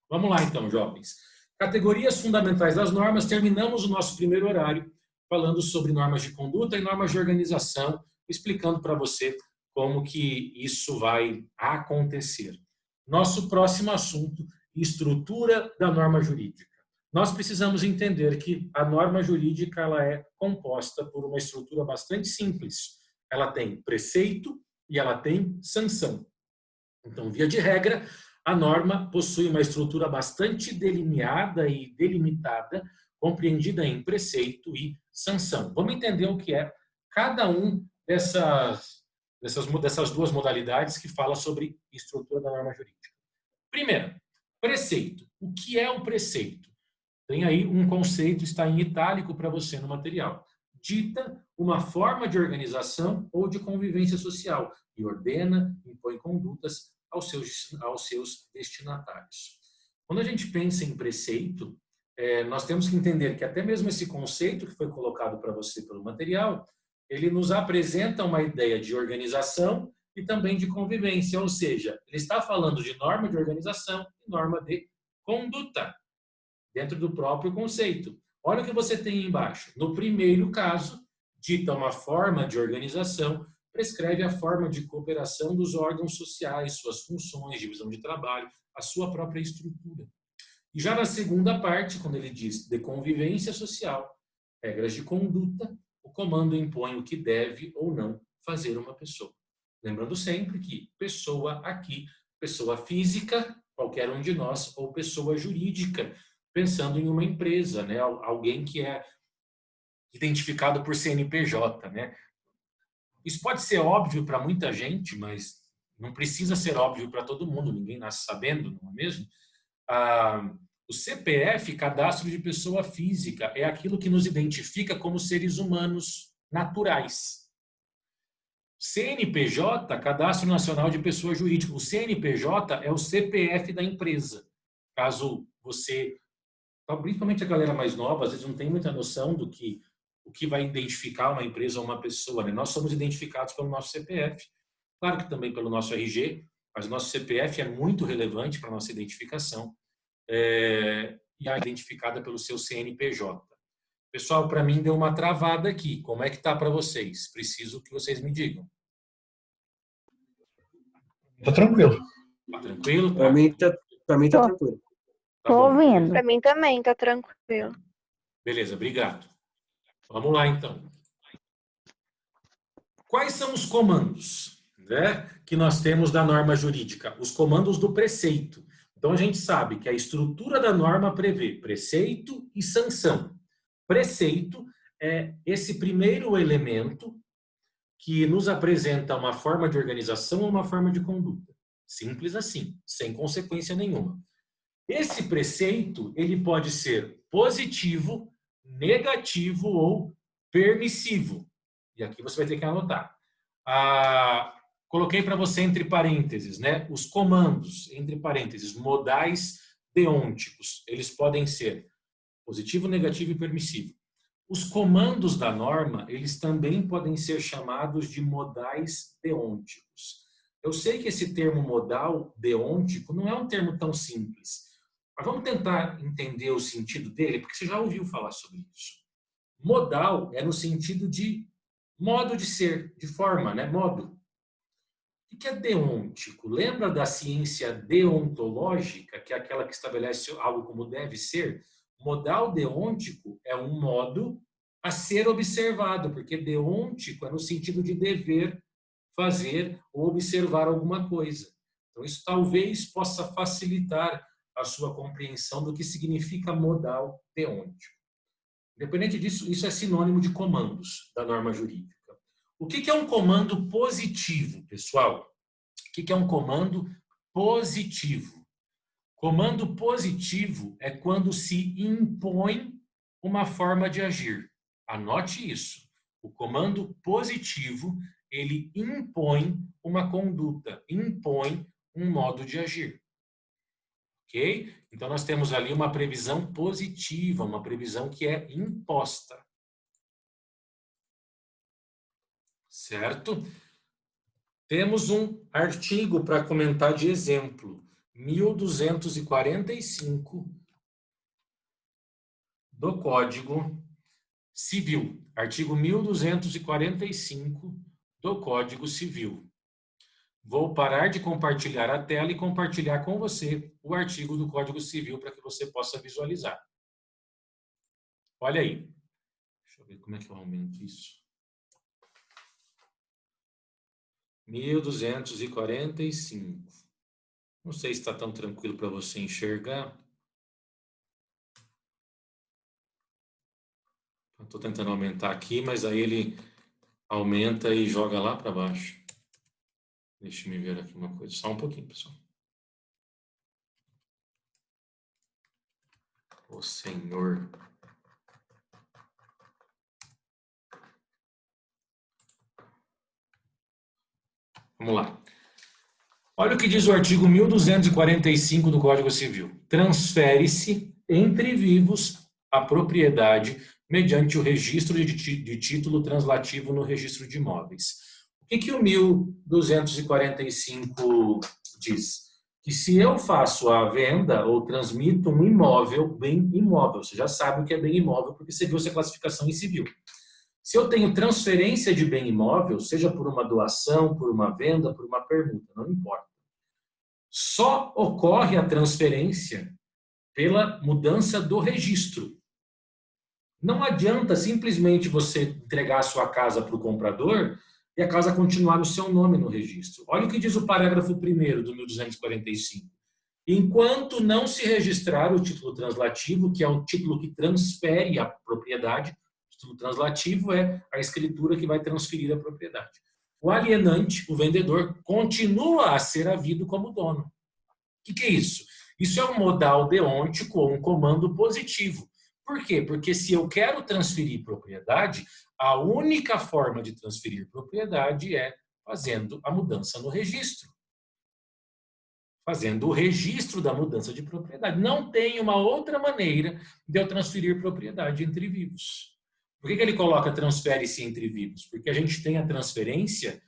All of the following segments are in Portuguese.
Vamos lá então, jovens. Categorias fundamentais das normas. Terminamos o nosso primeiro horário falando sobre normas de conduta e normas de organização, explicando para você como que isso vai acontecer. Nosso próximo assunto, estrutura da norma jurídica. Nós precisamos entender que a norma jurídica ela é composta por uma estrutura bastante simples. Ela tem preceito e ela tem sanção. Então, via de regra, a norma possui uma estrutura bastante delineada e delimitada, compreendida em preceito e sanção. Vamos entender o que é cada um dessas duas modalidades que fala sobre estrutura da norma jurídica. Primeiro, preceito. O que é o preceito? Tem aí um conceito, está em itálico para você no material. Dita uma forma de organização ou de convivência social e ordena, impõe condutas aos seus destinatários. Quando a gente pensa em preceito, nós temos que entender que até mesmo esse conceito que foi colocado para você pelo material, ele nos apresenta uma ideia de organização e também de convivência, ou seja, ele está falando de norma de organização e norma de conduta, dentro do próprio conceito. Olha o que você tem embaixo. No primeiro caso, dita uma forma de organização, prescreve a forma de cooperação dos órgãos sociais, suas funções, divisão de trabalho, a sua própria estrutura. E já na segunda parte, quando ele diz de convivência social, regras de conduta, o comando impõe o que deve ou não fazer uma pessoa. Lembrando sempre que pessoa aqui, pessoa física, qualquer um de nós, ou pessoa jurídica, pensando em uma empresa, né? Alguém que é identificado por CNPJ, né? Isso pode ser óbvio para muita gente, mas não precisa ser óbvio para todo mundo, ninguém nasce sabendo, não é mesmo? O CPF, cadastro de pessoa física, é aquilo que nos identifica como seres humanos naturais. CNPJ, Cadastro Nacional de Pessoa Jurídica. O CNPJ é o CPF da empresa. Caso você, principalmente a galera mais nova, às vezes não tem muita noção do que o que vai identificar uma empresa ou uma pessoa, né? Nós somos identificados pelo nosso CPF, claro que também pelo nosso RG, mas o nosso CPF é muito relevante para a nossa identificação, e é identificada pelo seu CNPJ. Pessoal, para mim deu uma travada aqui. Como é que tá para vocês? Preciso que vocês me digam. Tá tranquilo. Tá tranquilo? Para mim tá tranquilo. Tá bom. ouvindo. Para mim também tá tranquilo. Beleza, obrigado. Vamos lá, então. Quais são os comandos, né, que nós temos da norma jurídica? Os comandos do preceito. Então, a gente sabe que a estrutura da norma prevê preceito e sanção. Preceito é esse primeiro elemento que nos apresenta uma forma de organização ou uma forma de conduta. Simples assim, sem consequência nenhuma. Esse preceito, ele pode ser positivo, negativo ou permissivo. E aqui você vai ter que anotar. Coloquei para você entre parênteses, né? Os comandos, entre parênteses, modais deônticos. Eles podem ser positivo, negativo e permissivo. Os comandos da norma, eles também podem ser chamados de modais deônticos. Eu sei que esse termo modal deôntico não é um termo tão simples, mas vamos tentar entender o sentido dele, porque você já ouviu falar sobre isso. Modal é no sentido de modo de ser, de forma, né? Modo. O que é deôntico? Lembra da ciência deontológica, que é aquela que estabelece algo como deve ser? Modal deôntico é um modo a ser observado, porque deôntico é no sentido de dever fazer ou observar alguma coisa. Então, isso talvez possa facilitar a sua compreensão do que significa modal deôntico. Independente disso, isso é sinônimo de comandos da norma jurídica. O que é um comando positivo, pessoal? O que é um comando positivo? Comando positivo é quando se impõe uma forma de agir. Anote isso. O comando positivo, ele impõe uma conduta, impõe um modo de agir. Ok? Então, nós temos ali uma previsão positiva, uma previsão que é imposta. Certo? Temos um artigo para comentar de exemplo. 1245 do Código Civil. Artigo 1245 do Código Civil. Vou parar de compartilhar a tela e compartilhar com você o artigo do Código Civil para que você possa visualizar. Olha aí. Deixa eu ver como é que eu aumento isso. 1245. Não sei se está tão tranquilo para você enxergar. Estou tentando aumentar aqui, mas aí ele aumenta e joga lá para baixo. Deixa eu ver aqui uma coisa. Só um pouquinho, pessoal. Ô, Senhor. Vamos lá. Olha o que diz o artigo 1245 do Código Civil. Transfere-se entre vivos a propriedade mediante o registro de título translativo no registro de imóveis. O que o 1245 diz? Que se eu faço a venda ou transmito um imóvel, bem imóvel, você já sabe o que é bem imóvel porque você viu essa classificação em civil. Se eu tenho transferência de bem imóvel, seja por uma doação, por uma venda, por uma permuta, não importa. Só ocorre a transferência pela mudança do registro. Não adianta simplesmente você entregar a sua casa para o comprador e a casa continuar no seu nome no registro. Olha o que diz o parágrafo 1º do 1245. Enquanto não se registrar o título translativo, que é o título que transfere a propriedade, o título translativo é a escritura que vai transferir a propriedade. O alienante, o vendedor, continua a ser havido como dono. O que é isso? Isso é um modal deôntico ou um comando positivo. Por quê? Porque se eu quero transferir propriedade, a única forma de transferir propriedade é fazendo a mudança no registro. Fazendo o registro da mudança de propriedade. Não tem uma outra maneira de eu transferir propriedade entre vivos. Por que ele coloca transfere-se entre vivos? Porque a gente tem a transferência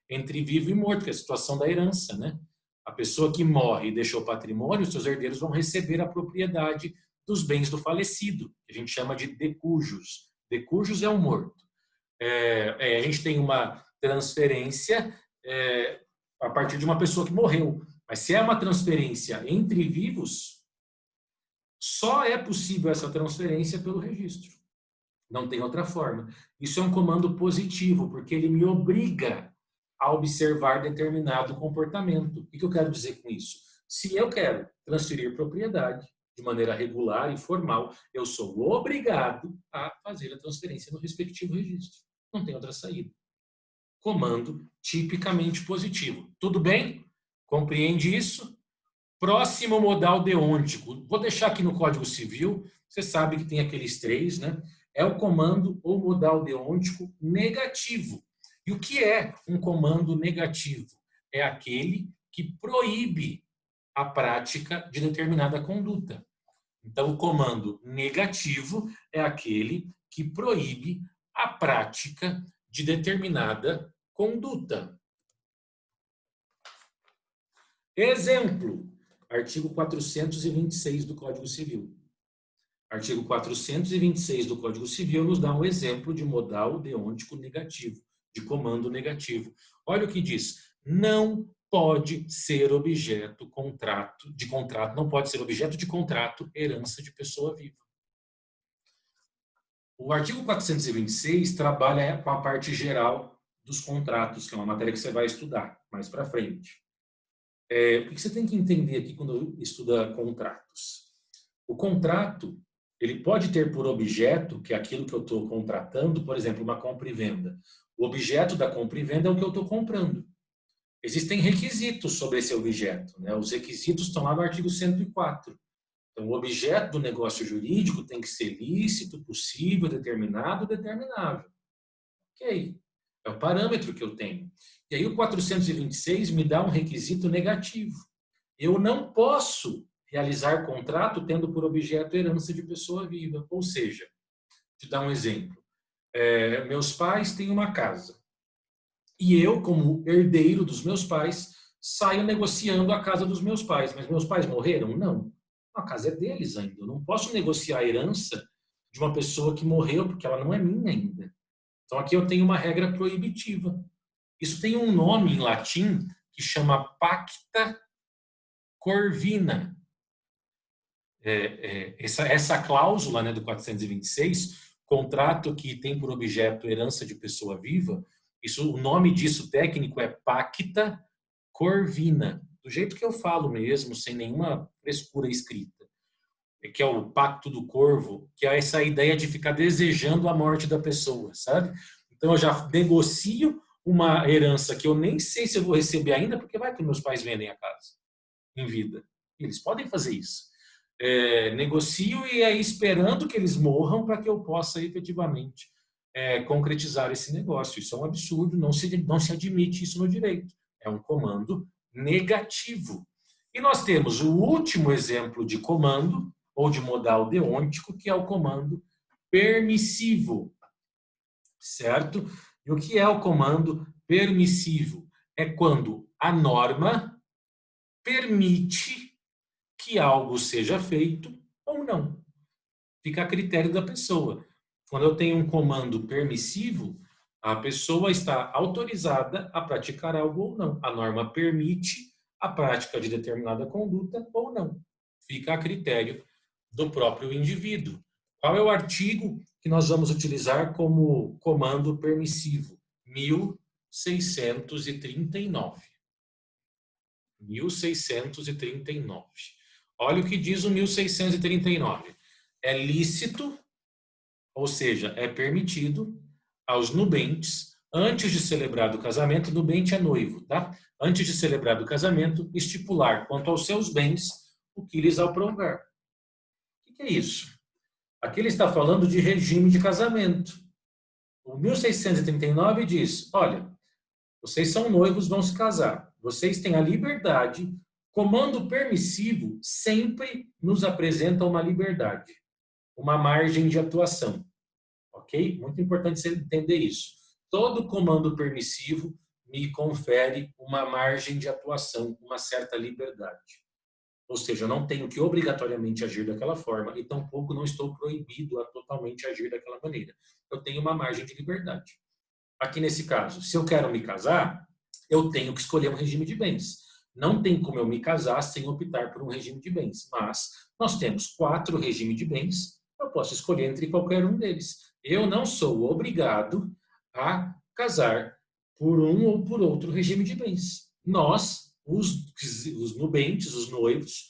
entre vivo e morto, que é a situação da herança, né? A pessoa que morre e deixou patrimônio, os seus herdeiros vão receber a propriedade dos bens do falecido, que a gente chama de decujus. Decujus é o morto. A gente tem uma transferência a partir de uma pessoa que morreu. Mas se é uma transferência entre vivos, só é possível essa transferência pelo registro. Não tem outra forma. Isso é um comando positivo, porque ele me obriga a observar determinado comportamento. O que eu quero dizer com isso? Se eu quero transferir propriedade de maneira regular e formal, eu sou obrigado a fazer a transferência no respectivo registro. Não tem outra saída. Comando tipicamente positivo. Tudo bem? Compreende isso? Próximo modal deôntico. Vou deixar aqui no Código Civil. Você sabe que tem aqueles 3, né? É o comando ou modal deôntico negativo. E o que é um comando negativo? É aquele que proíbe a prática de determinada conduta. Então, o comando negativo é aquele que proíbe a prática de determinada conduta. Exemplo, artigo 426 do Código Civil. Artigo 426 do Código Civil nos dá um exemplo de modal deôntico negativo, de comando negativo. Olha o que diz: não pode ser objeto de contrato, não pode ser objeto de contrato herança de pessoa viva. O artigo 426 trabalha com a parte geral dos contratos, que é uma matéria que você vai estudar mais para frente. O que você tem que entender aqui quando estuda contratos? O contrato, ele pode ter por objeto, que é aquilo que eu estou contratando, por exemplo, uma compra e venda. O objeto da compra e venda é o que eu estou comprando. Existem requisitos sobre esse objeto, né? Os requisitos estão lá no artigo 104. Então, o objeto do negócio jurídico tem que ser lícito, possível, determinado, determinável. Ok. É o parâmetro que eu tenho. E aí o 426 me dá um requisito negativo. Eu não posso realizar contrato tendo por objeto herança de pessoa viva. Ou seja, te dar um exemplo. Meus pais têm uma casa. E eu, como herdeiro dos meus pais, saio negociando a casa dos meus pais. Mas meus pais morreram? Não. A casa é deles ainda. Eu não posso negociar a herança de uma pessoa que morreu, porque ela não é minha ainda. Então, aqui eu tenho uma regra proibitiva. Isso tem um nome em latim que chama pacta corvina. Essa cláusula, né, do 426, contrato que tem por objeto herança de pessoa viva, o nome disso técnico é pacta corvina, do jeito que eu falo mesmo, sem nenhuma frescura escrita, que é o pacto do corvo, que é essa ideia de ficar desejando a morte da pessoa, sabe? Então eu já negocio uma herança que eu nem sei se eu vou receber ainda, porque vai que meus pais vendem a casa em vida. Eles podem fazer isso. Negocio e aí esperando que eles morram para que eu possa efetivamente concretizar esse negócio. Isso é um absurdo, não se admite isso no direito. É um comando negativo. E nós temos o último exemplo de comando, ou de modal deôntico, que é o comando permissivo. Certo? E o que é o comando permissivo? É quando a norma permite que algo seja feito ou não. Fica a critério da pessoa. Quando eu tenho um comando permissivo, a pessoa está autorizada a praticar algo ou não. A norma permite a prática de determinada conduta ou não. Fica a critério do próprio indivíduo. Qual é o artigo que nós vamos utilizar como comando permissivo? 1639. 1639. Olha o que diz o 1639. É lícito, ou seja, é permitido aos nubentes, antes de celebrar o casamento, nubente é noivo, tá? Antes de celebrar o casamento, estipular quanto aos seus bens o que lhes aprouver. O que é isso? Aqui ele está falando de regime de casamento. O 1639 diz, olha, vocês são noivos, vão se casar. Vocês têm a liberdade. Comando permissivo sempre nos apresenta uma liberdade, uma margem de atuação. Ok? Muito importante você entender isso. Todo comando permissivo me confere uma margem de atuação, uma certa liberdade. Ou seja, eu não tenho que obrigatoriamente agir daquela forma e tampouco não estou proibido a totalmente agir daquela maneira. Eu tenho uma margem de liberdade. Aqui nesse caso, se eu quero me casar, eu tenho que escolher um regime de bens. Não tem como eu me casar sem optar por um regime de bens. Mas nós temos 4 regimes de bens, eu posso escolher entre qualquer um deles. Eu não sou obrigado a casar por um ou por outro regime de bens. Nós, os nubentes, os noivos,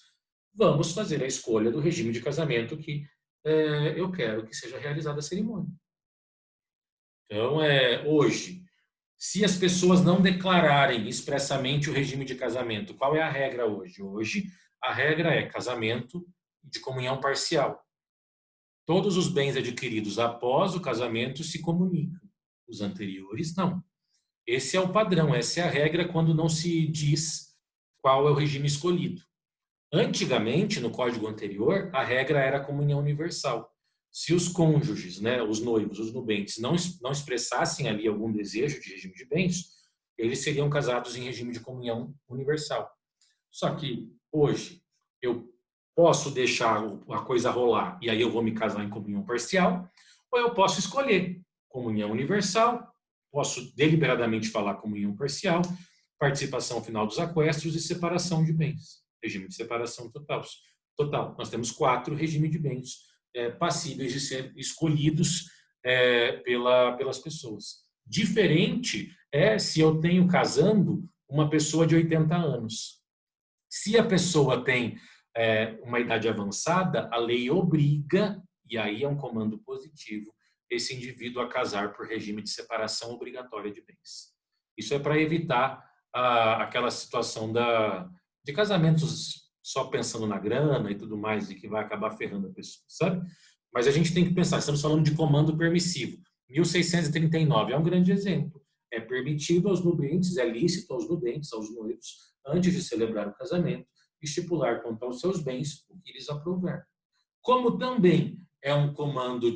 vamos fazer a escolha do regime de casamento que eu quero que seja realizada a cerimônia. Então, hoje, se as pessoas não declararem expressamente o regime de casamento, qual é a regra hoje? Hoje, a regra é casamento de comunhão parcial. Todos os bens adquiridos após o casamento se comunicam. Os anteriores, não. Esse é o padrão, essa é a regra quando não se diz qual é o regime escolhido. Antigamente, no código anterior, a regra era a comunhão universal. Se os cônjuges, né, os noivos, os nubentes, não expressassem ali algum desejo de regime de bens, eles seriam casados em regime de comunhão universal. Só que hoje eu posso deixar a coisa rolar e aí eu vou me casar em comunhão parcial, ou eu posso escolher comunhão universal, posso deliberadamente falar comunhão parcial, participação final dos aquestos e separação de bens. Regime de separação total. Nós temos 4 regimes de bens passíveis de ser escolhidos pelas pessoas. Diferente é se eu tenho casando uma pessoa de 80 anos. Se a pessoa tem uma idade avançada, a lei obriga, e aí é um comando positivo, esse indivíduo a casar por regime de separação obrigatória de bens. Isso é para evitar aquela situação de casamentos só pensando na grana e tudo mais, e que vai acabar ferrando a pessoa, sabe? Mas a gente tem que pensar, estamos falando de comando permissivo. 1639 é um grande exemplo. É permitido aos nubentes, é lícito aos nubentes, aos noivos, antes de celebrar o casamento, estipular quanto aos seus bens o que lhes aprouver. Como também é um comando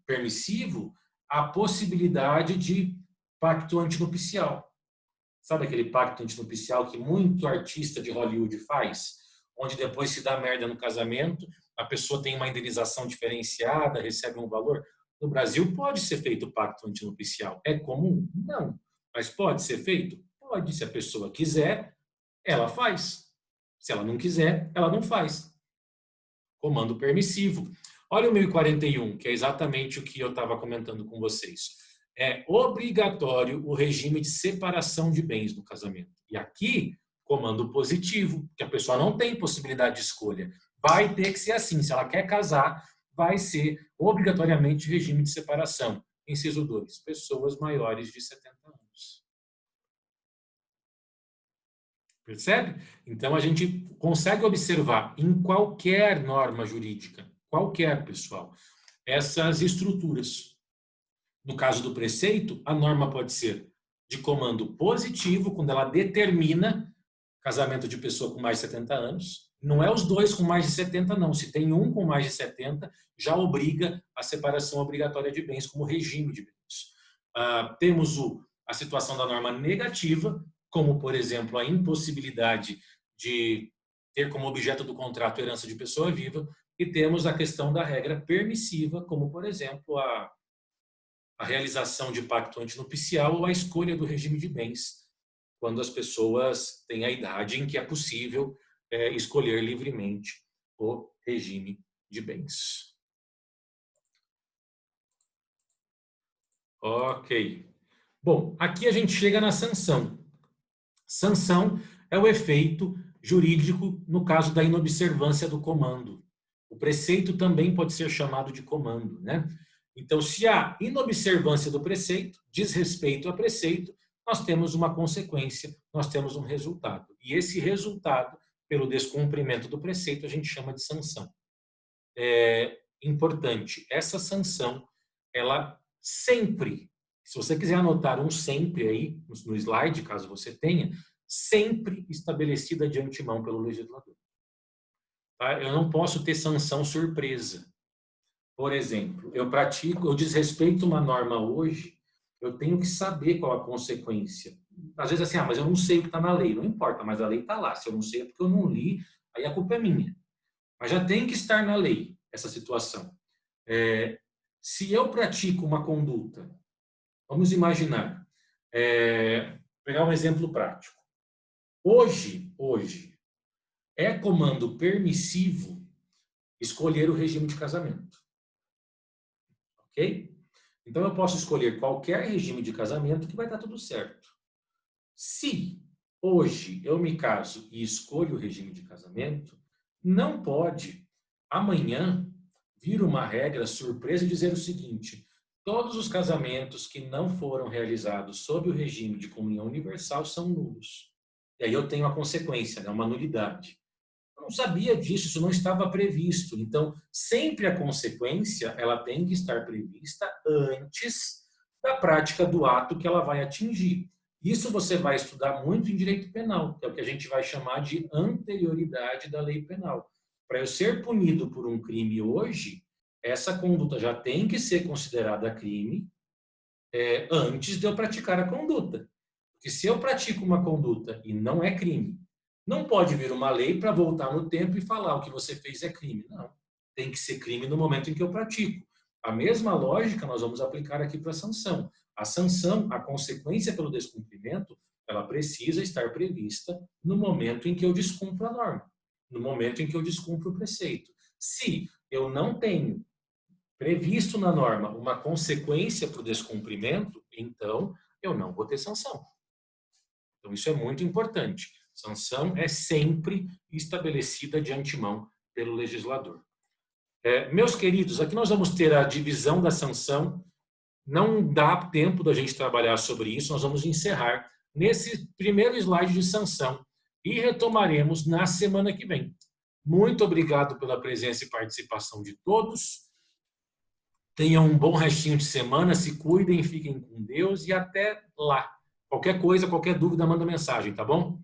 permissivo, a possibilidade de pacto antinupcial. Sabe aquele pacto antinupcial que muito artista de Hollywood faz? Onde depois se dá merda no casamento, a pessoa tem uma indenização diferenciada, recebe um valor. No Brasil pode ser feito pacto antinupcial. É comum? Não. Mas pode ser feito? Pode. Se a pessoa quiser, ela faz. Se ela não quiser, ela não faz. Comando permissivo. Olha o 1041, que é exatamente o que eu estava comentando com vocês. É obrigatório o regime de separação de bens no casamento. E aqui, comando positivo, que a pessoa não tem possibilidade de escolha. Vai ter que ser assim. Se ela quer casar, vai ser obrigatoriamente regime de separação. Inciso 2, pessoas maiores de 70 anos. Percebe? Então, a gente consegue observar em qualquer norma jurídica, qualquer, pessoal, essas estruturas. No caso do preceito, a norma pode ser de comando positivo, quando ela determina casamento de pessoa com mais de 70 anos. Não é os dois com mais de 70, não. Se tem um com mais de 70, já obriga a separação obrigatória de bens como regime de bens. Temos a situação da norma negativa, como, por exemplo, a impossibilidade de ter como objeto do contrato herança de pessoa viva, e temos a questão da regra permissiva, como, por exemplo, a realização de pacto antinupcial ou a escolha do regime de bens, quando as pessoas têm a idade em que é possível escolher livremente o regime de bens. Ok. Bom, aqui a gente chega na sanção. Sanção é o efeito jurídico no caso da inobservância do comando. O preceito também pode ser chamado de comando, né? Então, se há inobservância do preceito, desrespeito a preceito, nós temos uma consequência, nós temos um resultado. E esse resultado, pelo descumprimento do preceito, a gente chama de sanção. É importante, essa sanção, ela sempre, se você quiser anotar um sempre aí no slide, caso você tenha, sempre estabelecida de antemão pelo legislador. Tá? Eu não posso ter sanção surpresa. Por exemplo, eu desrespeito uma norma hoje, eu tenho que saber qual a consequência. Às vezes assim, mas eu não sei o que está na lei. Não importa, mas a lei está lá. Se eu não sei é porque eu não li, aí a culpa é minha. Mas já tem que estar na lei essa situação. Se eu pratico uma conduta, vamos imaginar, pegar um exemplo prático. Hoje, é comando permissivo escolher o regime de casamento. Ok? Então, eu posso escolher qualquer regime de casamento que vai dar tudo certo. Se hoje eu me caso e escolho o regime de casamento, não pode amanhã vir uma regra surpresa e dizer o seguinte: todos os casamentos que não foram realizados sob o regime de comunhão universal são nulos. E aí eu tenho a consequência, né, uma nulidade. Eu não sabia disso, isso não estava previsto. Então, sempre a consequência, ela tem que estar prevista antes da prática do ato que ela vai atingir. Isso você vai estudar muito em direito penal, que é o que a gente vai chamar de anterioridade da lei penal. Para eu ser punido por um crime hoje, essa conduta já tem que ser considerada crime antes de eu praticar a conduta. Porque se eu pratico uma conduta e não é crime, não pode vir uma lei para voltar no tempo e falar o que você fez é crime. Não. Tem que ser crime no momento em que eu pratico. A mesma lógica nós vamos aplicar aqui para a sanção. A sanção, a consequência pelo descumprimento, ela precisa estar prevista no momento em que eu descumpro a norma, no momento em que eu descumpro o preceito. Se eu não tenho previsto na norma uma consequência para o descumprimento, então eu não vou ter sanção. Então isso é muito importante. Sanção é sempre estabelecida de antemão pelo legislador. Meus queridos, aqui nós vamos ter a divisão da sanção. Não dá tempo da gente trabalhar sobre isso, nós vamos encerrar nesse primeiro slide de sanção e retomaremos na semana que vem. Muito obrigado pela presença e participação de todos. Tenham um bom restinho de semana, se cuidem, fiquem com Deus e até lá. Qualquer coisa, qualquer dúvida, manda mensagem, tá bom?